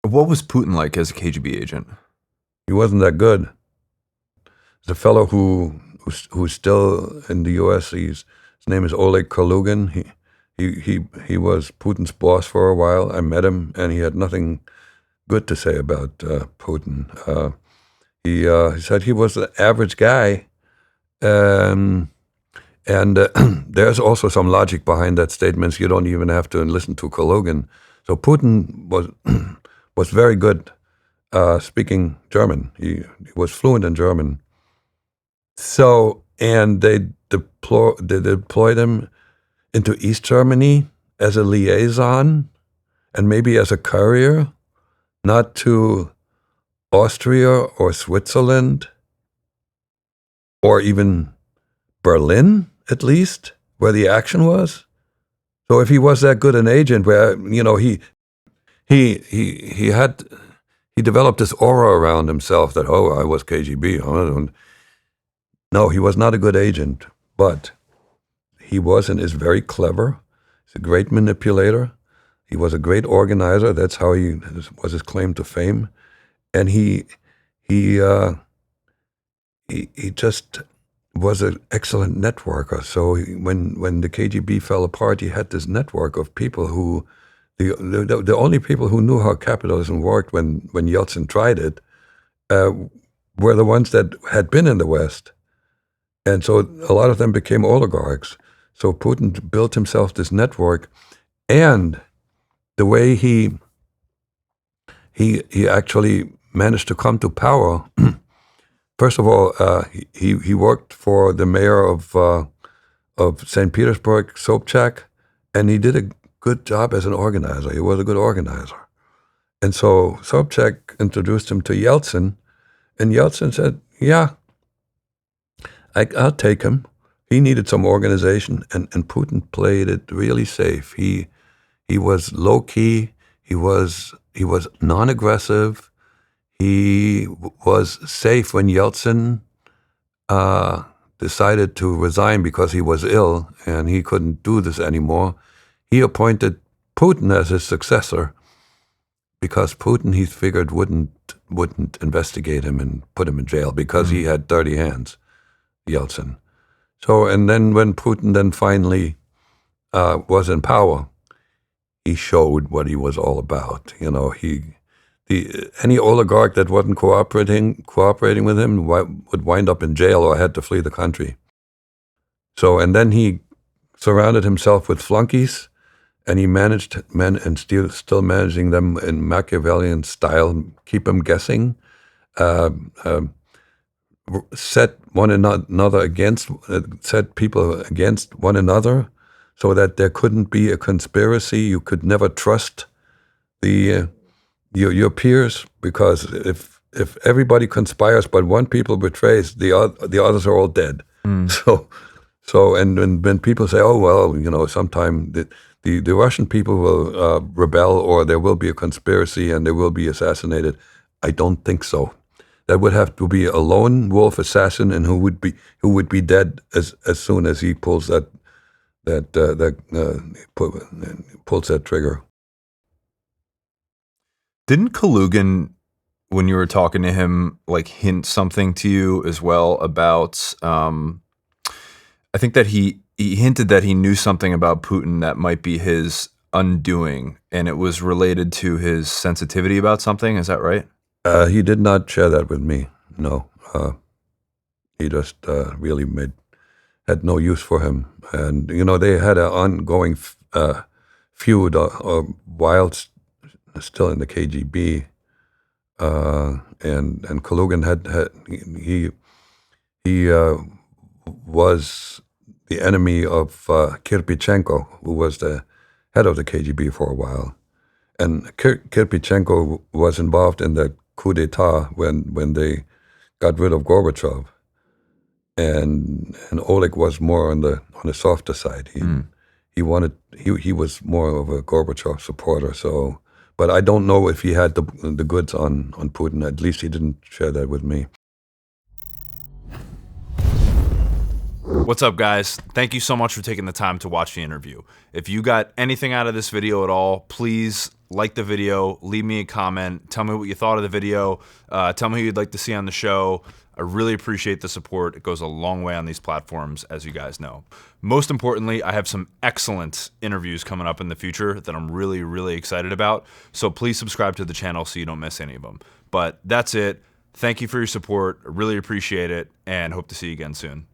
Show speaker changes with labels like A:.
A: What was Putin like as a KGB agent?
B: He wasn't that good. The fellow who's still in the U.S. His name is Oleg Kalugin. He was Putin's boss for a while. I met him, and he had nothing good to say about Putin. He said he was an average guy, um, and there's also some logic behind that statement. You don't even have to listen to Kalugin. So Putin was very good speaking German. He was fluent in German. So, and they deployed him into East Germany as a liaison and maybe as a courier, not to Austria or Switzerland or even Berlin, at least, where the action was. So if he was that good an agent, where he developed this aura around himself that, oh, I was KGB. No, he was not a good agent, but he was and is very clever. He's a great manipulator. He was a great organizer. That's how he was his claim to fame. And he just was an excellent networker. So when the KGB fell apart, he had this network of people who, the only people who knew how capitalism worked when Yeltsin tried it were the ones that had been in the West. And so a lot of them became oligarchs. So Putin built himself this network, and the way he actually managed to come to power. First of all, he worked for the mayor of St. Petersburg, Sobchak, and he did a good job as an organizer. He was a good organizer. And so Sobchak introduced him to Yeltsin, and Yeltsin said, yeah, I'll take him. He needed some organization, and Putin played it really safe. He was low key. He was non-aggressive. He was safe when Yeltsin decided to resign because he was ill and he couldn't do this anymore. He appointed Putin as his successor because Putin, he figured, wouldn't investigate him and put him in jail because he had dirty hands, Yeltsin. So, and then when Putin then finally was in power, he showed what he was all about. You know, any oligarch that wasn't cooperating with him would wind up in jail or had to flee the country. So, and then he surrounded himself with flunkies, and he managed and still managing them in Machiavellian style, keep them guessing, set people against one another, so that there couldn't be a conspiracy. You could never trust your peers, because if everybody conspires but one people betrays, the others are all dead. So and when people say, oh well, you know, sometime the Russian people will rebel, or there will be a conspiracy and they will be assassinated, I don't think so. That would have to be a lone wolf assassin, and who would be dead as soon as he pulls that trigger.
A: Didn't Kalugin, when you were talking to him, like hint something to you as well about? I think that he hinted that he knew something about Putin that might be his undoing, and it was related to his sensitivity about something. Is that right?
B: He did not share that with me. No, he just really had no use for him. And you know, they had an ongoing feud while still in the KGB, and Kalugin he was the enemy of Kirpichenko, who was the head of the KGB for a while. And Kirpichenko was involved in the coup d'etat when they got rid of Gorbachev, and Oleg was more on the softer side. He was more of a Gorbachev supporter. So, but I don't know if he had the goods on Putin. At least he didn't share that with me.
A: What's up, guys? Thank you so much for taking the time to watch the interview. If you got anything out of this video at all, please like the video, leave me a comment, tell me what you thought of the video, tell me who you'd like to see on the show. I really appreciate the support. It goes a long way on these platforms, as you guys know. Most importantly, I have some excellent interviews coming up in the future that I'm really, really excited about. So please subscribe to the channel so you don't miss any of them. But that's it. Thank you for your support. I really appreciate it, and hope to see you again soon.